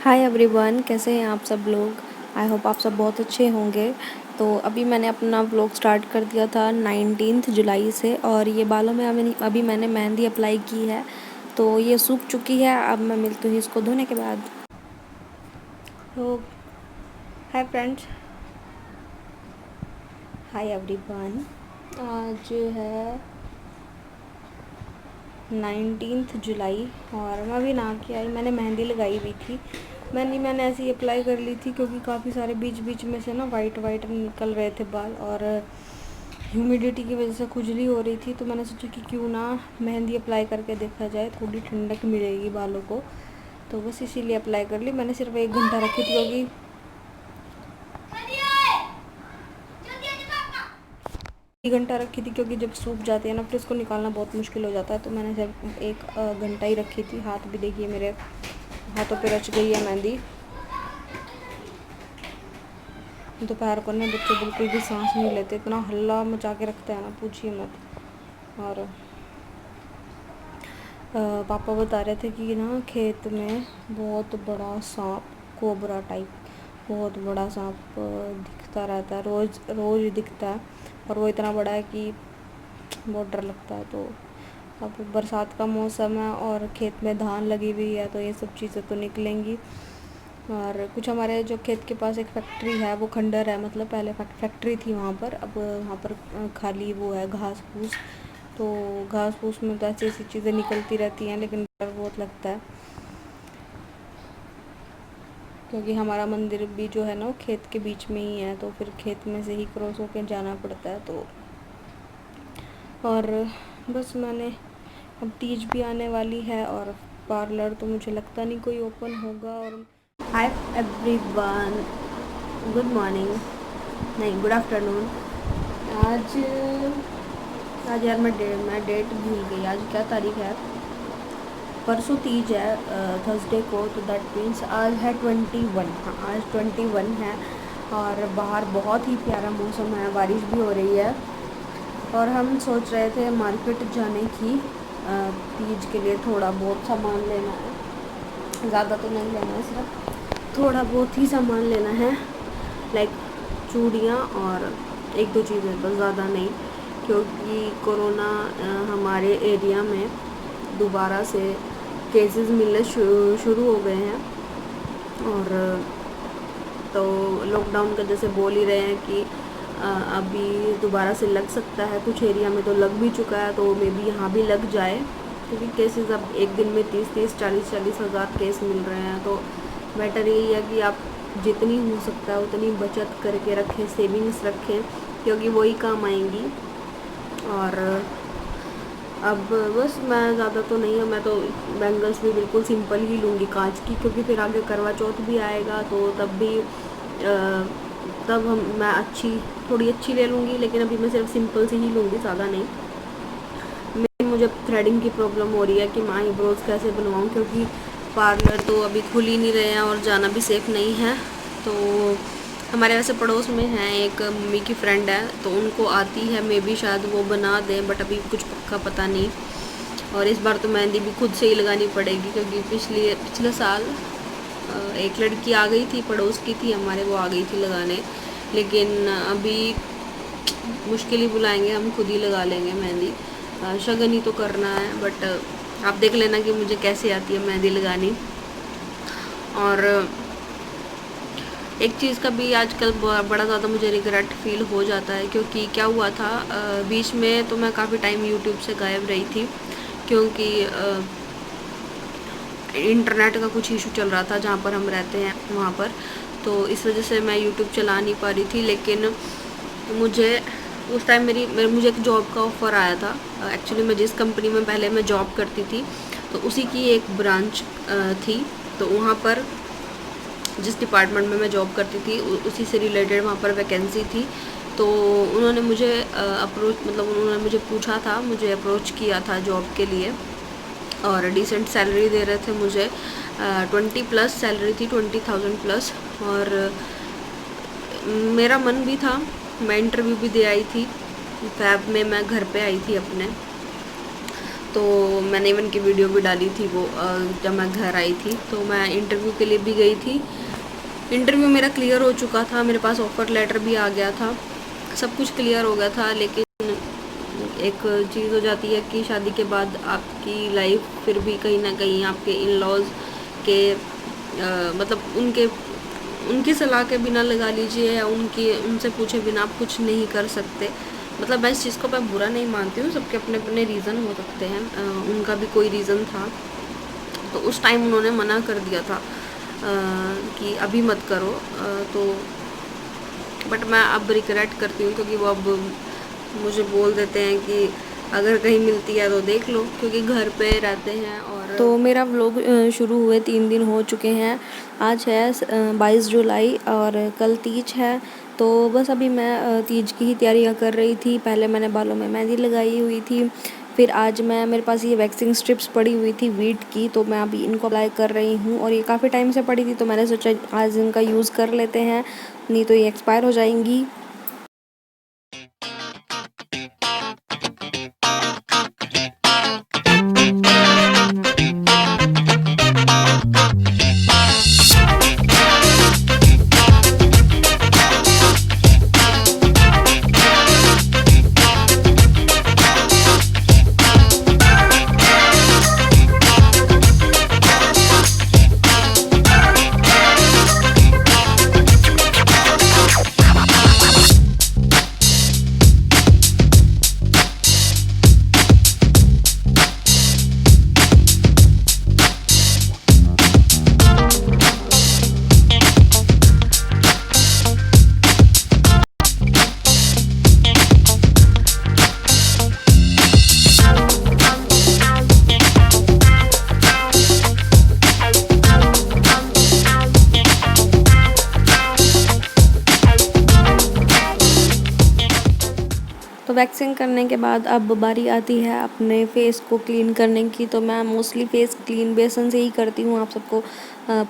Hi everyone, कैसे हैं आप सब लोग। आई होप आप सब बहुत अच्छे होंगे। तो अभी मैंने अपना व्लॉग स्टार्ट कर दिया था 19 जुलाई से, और ये बालों में अभी मैंने मेहंदी अप्लाई की है, तो ये सूख चुकी है। अब मैं मिलती हूँ इसको धोने के बाद। तो हाय फ्रेंड्स, हाय एवरीवन। आज है 19 जुलाई और मैं अभी नहा के आई। मैंने मेहंदी लगाई हुई थी। मैंने ऐसे ही अप्लाई कर ली थी क्योंकि काफ़ी सारे बीच बीच में से ना वाइट वाइट निकल रहे थे बाल, और ह्यूमिडिटी की वजह से खुजली हो रही थी। तो मैंने सोचा कि क्यों ना मेहंदी अप्लाई करके देखा जाए, थोड़ी ठंडक मिलेगी बालों को। तो बस इसीलिए अप्लाई कर ली। मैंने सिर्फ 1 घंटा रखी थी क्योंकि 1 घंटा रखी थी क्योंकि जब सूख जाते हैं ना फिर उसको निकालना बहुत मुश्किल हो जाता है। तो मैंने सिर्फ 1 घंटा ही रखी थी। हाथ भी देखिए, मेरे हाथों पे रच गई है मेहंदी। दोपहर को ना बच्चे बिल्कुल भी सांस नहीं लेते, इतना हल्ला मचा के रखते हैं ना, पूछिए मत। और पापा बता रहे थे कि ना खेत में बहुत बड़ा सांप, कोबरा टाइप बहुत बड़ा सांप दिखता रहता है, रोज़ रोज़ दिखता है। और वो इतना बड़ा है कि बहुत डर लगता है। तो अब बरसात का मौसम है और खेत में धान लगी हुई है, तो ये सब चीज़ें तो निकलेंगी। और कुछ हमारे जो खेत के पास एक फैक्ट्री है, वो खंडर है, मतलब पहले फैक्ट्री थी वहाँ पर। अब वहाँ पर खाली वो है घास फूस। तो घास फूस में तो ऐसी ऐसी चीज़ें निकलती रहती हैं, लेकिन डर बहुत लगता है क्योंकि हमारा मंदिर भी जो है ना वो खेत के बीच में ही है, तो फिर खेत में से ही क्रॉस होकर जाना पड़ता है। तो और बस मैंने, अब तीज भी आने वाली है और पार्लर तो मुझे लगता नहीं कोई ओपन होगा। और हाय एवरीवन, गुड मॉर्निंग, नहीं गुड आफ्टरनून। आज आज यार मैं डेट भूल गई। आज क्या तारीख है? परसों तीज है, थर्सडे को। तो दैट मीन्स आज है 21। हाँ, आज 21 है और बाहर बहुत ही प्यारा मौसम है, बारिश भी हो रही है। और हम सोच रहे थे मार्केट जाने की, तीज के लिए थोड़ा बहुत सामान लेना है। ज़्यादा तो नहीं लेना है, सिर्फ थोड़ा बहुत ही सामान लेना है, लाइक चूड़ियाँ और 1-2 चीज़ें, बस ज़्यादा नहीं। क्योंकि कोरोना हमारे एरिया में दोबारा से केसेस मिलने शुरू हो गए हैं। और तो लॉकडाउन का जैसे बोल ही रहे हैं कि अभी दोबारा से लग सकता है। कुछ एरिया में तो लग भी चुका है, तो मे बी यहाँ भी लग जाए, क्योंकि केसेस अब एक दिन में 30-30, 40-40 हज़ार केस मिल रहे हैं। तो बेटर यही है कि आप जितनी हो सकता है उतनी बचत करके रखें, सेविंग्स रखें, क्योंकि वही काम आएंगी। और अब बस मैं ज़्यादा तो नहीं है, मैं तो बैंगल्स भी बिल्कुल सिंपल ही लूँगी कांच की, क्योंकि फिर आगे करवा चौथ भी आएगा, तो तब भी तब मैं थोड़ी अच्छी ले लूँगी। लेकिन अभी मैं सिर्फ सिंपल से ही लूँगी, ज़्यादा नहीं। मुझे थ्रेडिंग की प्रॉब्लम हो रही है कि मैं आईब्रोज़ कैसे बनवाऊँ, क्योंकि पार्लर तो अभी खुल ही नहीं रहे हैं और जाना भी सेफ़ नहीं है। तो हमारे वैसे पड़ोस में है एक मम्मी की फ्रेंड है, तो उनको आती है, मे बी शायद वो बना दें, बट अभी कुछ पक्का पता नहीं। और इस बार तो मेहंदी भी खुद से ही लगानी पड़ेगी, क्योंकि पिछले साल एक लड़की आ गई थी, पड़ोस की थी हमारे, वो आ गई थी लगाने। लेकिन अभी मुश्किल ही बुलाएंगे, हम खुद ही लगा लेंगे मेहंदी। शगन ही तो करना है, बट आप देख लेना कि मुझे कैसे आती है मेहंदी लगानी। और एक चीज़ का भी आजकल बड़ा ज़्यादा मुझे रिग्रेट फील हो जाता है, क्योंकि क्या हुआ था, बीच में तो मैं काफ़ी टाइम यूट्यूब से गायब रही थी, क्योंकि इंटरनेट का कुछ इशू चल रहा था जहाँ पर हम रहते हैं वहाँ पर। तो इस वजह से मैं यूट्यूब चला नहीं पा रही थी। लेकिन मुझे उस टाइम मुझे एक जॉब का ऑफ़र आया था। एक्चुअली मैं जिस कंपनी में पहले मैं जॉब करती थी, तो उसी की एक ब्रांच थी। तो वहाँ पर जिस डिपार्टमेंट में मैं जॉब करती थी उसी से रिलेटेड वहाँ पर वैकेंसी थी। तो उन्होंने मुझे उन्होंने मुझे पूछा था, मुझे अप्रोच किया था जॉब के लिए, और डिसेंट सैलरी दे रहे थे मुझे। 20+ सैलरी थी, 20,000 प्लस। और मेरा मन भी था, मैं इंटरव्यू भी दे आई थी। फैब में मैं घर पे आई थी अपने। तो मैंने इवन की वीडियो भी डाली थी वो जब मैं घर आई थी। तो मैं इंटरव्यू के लिए भी गई थी। इंटरव्यू मेरा क्लियर हो चुका था, मेरे पास ऑफ़र लेटर भी आ गया था, सब कुछ क्लियर हो गया था। लेकिन एक चीज़ हो जाती है कि शादी के बाद आपकी लाइफ फिर भी कहीं ना कहीं आपके इन लॉज के मतलब उनकी सलाह के बिना लगा लीजिए, या उनसे पूछे बिना आप कुछ नहीं कर सकते। मतलब मैं इस चीज़ को मैं बुरा नहीं मानती हूँ, सबके अपने अपने रीज़न हो सकते हैं। उनका भी कोई रीज़न था, तो उस टाइम उन्होंने मना कर दिया था कि अभी मत करो। तो बट मैं अब रिग्रेट करती हूँ, क्योंकि वो अब मुझे बोल देते हैं कि अगर कहीं मिलती है तो देख लो, क्योंकि घर पे रहते हैं। और तो मेरा व्लॉग शुरू हुए 3 दिन हो चुके हैं। आज है 22 जुलाई और कल तीज है। तो बस अभी मैं तीज की ही तैयारियां कर रही थी। पहले मैंने बालों में मेहंदी लगाई हुई थी, फिर आज मेरे पास ये वैक्सिंग स्ट्रिप्स पड़ी हुई थी वीट की, तो मैं अभी इनको अप्लाई कर रही हूँ। और ये काफ़ी टाइम से पड़ी थी, तो मैंने सोचा आज इनका यूज़ कर लेते हैं, नहीं तो ये एक्सपायर हो जाएंगी। तो वैक्सिंग करने के बाद अब बारी आती है अपने फेस को क्लीन करने की। तो मैं मोस्टली फेस क्लीन बेसन से ही करती हूँ। आप सबको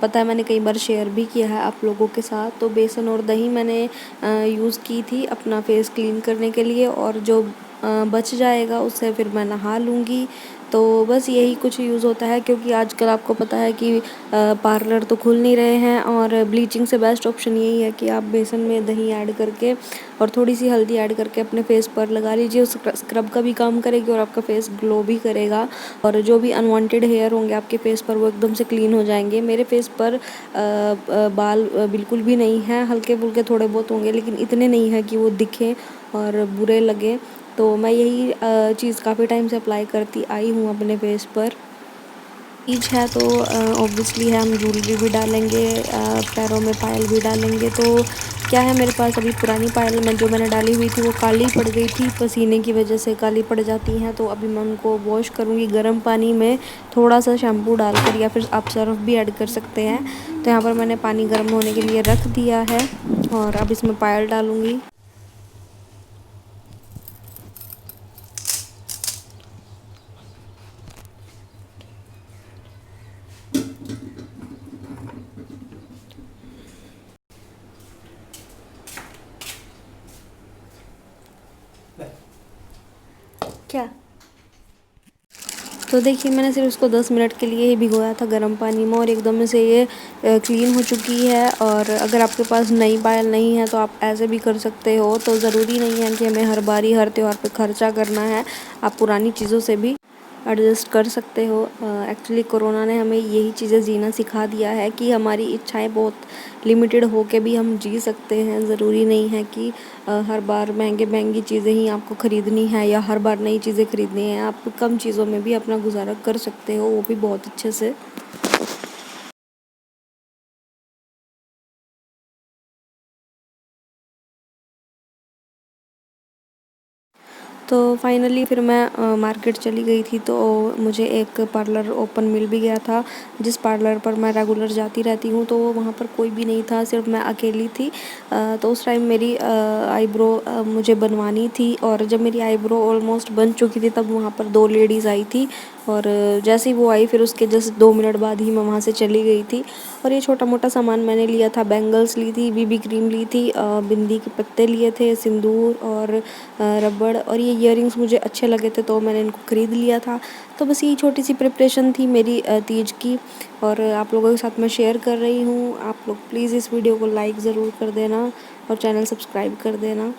पता है, मैंने कई बार शेयर भी किया है आप लोगों के साथ। तो बेसन और दही मैंने यूज़ की थी अपना फेस क्लीन करने के लिए, और जो बच जाएगा उससे फिर मैं नहा लूँगी। तो बस यही कुछ यूज़ होता है, क्योंकि आजकल आपको पता है कि पार्लर तो खुल नहीं रहे हैं, और ब्लीचिंग से बेस्ट ऑप्शन यही है कि आप बेसन में दही ऐड करके और थोड़ी सी हल्दी ऐड करके अपने फेस पर लगा लीजिए। उस स्क्रब का भी काम करेगी और आपका फेस ग्लो भी करेगा, और जो भी अनवांटेड हेयर होंगे आपके फेस पर वो एकदम से क्लीन हो जाएंगे। मेरे फेस पर बाल बिल्कुल भी नहीं है, हल्के फुल्के थोड़े बहुत होंगे, लेकिन इतने नहीं है कि वो दिखें और बुरे लगें। तो मैं यही चीज़ काफ़ी टाइम से अप्लाई करती आई हूँ अपने फेस पर। तीज है तो ऑब्वियसली है, हम ज्वेलरी भी डालेंगे, पैरों में पायल भी डालेंगे। तो क्या है, मेरे पास अभी पुरानी पायल जो मैंने डाली हुई थी वो काली पड़ गई थी, पसीने की वजह से काली पड़ जाती हैं। तो अभी मैं उनको वॉश करूँगी गर्म पानी में, थोड़ा सा शैम्पू डालकर, या फिर आप सर्फ भी ऐड कर सकते हैं। तो यहाँ पर मैंने पानी गर्म होने के लिए रख दिया है, और अब इसमें पायल डालूँगी। क्या? तो देखिए, मैंने सिर्फ उसको 10 मिनट के लिए ही भिगोया था गर्म पानी में, और एकदम से ये क्लीन हो चुकी है। और अगर आपके पास नई पायल नहीं है तो आप ऐसे भी कर सकते हो। तो ज़रूरी नहीं है कि हमें हर बारी हर त्योहार पे खर्चा करना है, आप पुरानी चीज़ों से भी एडजस्ट कर सकते हो। एक्चुअली कोरोना ने हमें यही चीज़ें जीना सिखा दिया है कि हमारी इच्छाएं बहुत लिमिटेड हो के भी हम जी सकते हैं। ज़रूरी नहीं है कि हर बार महंगी चीज़ें ही आपको ख़रीदनी है, या हर बार नई चीज़ें ख़रीदनी है। आप कम चीज़ों में भी अपना गुजारा कर सकते हो, वो भी बहुत अच्छे से। तो फाइनली फिर मैं मार्केट चली गई थी, तो मुझे एक पार्लर ओपन मिल भी गया था, जिस पार्लर पर मैं रेगुलर जाती रहती हूँ। तो वहाँ पर कोई भी नहीं था, सिर्फ मैं अकेली थी। तो उस टाइम मेरी आईब्रो मुझे बनवानी थी, और जब मेरी आईब्रो ऑलमोस्ट बन चुकी थी तब वहाँ पर 2 लेडीज़ आई थी और जैसे ही वो आई फिर उसके जस्ट 2 मिनट बाद ही मैं वहाँ से चली गई थी। और ये छोटा मोटा सामान मैंने लिया था, बैंगल्स ली थी, बीबी क्रीम ली थी, बिंदी के पत्ते लिए थे, सिंदूर और रबड़, और ये इयररिंग्स मुझे अच्छे लगे थे तो मैंने इनको ख़रीद लिया था। तो बस यही छोटी सी प्रिपरेशन थी मेरी तीज की, और आप लोगों के साथ मैं शेयर कर रही हूँ। आप लोग प्लीज़ इस वीडियो को लाइक ज़रूर कर देना और चैनल सब्सक्राइब कर देना।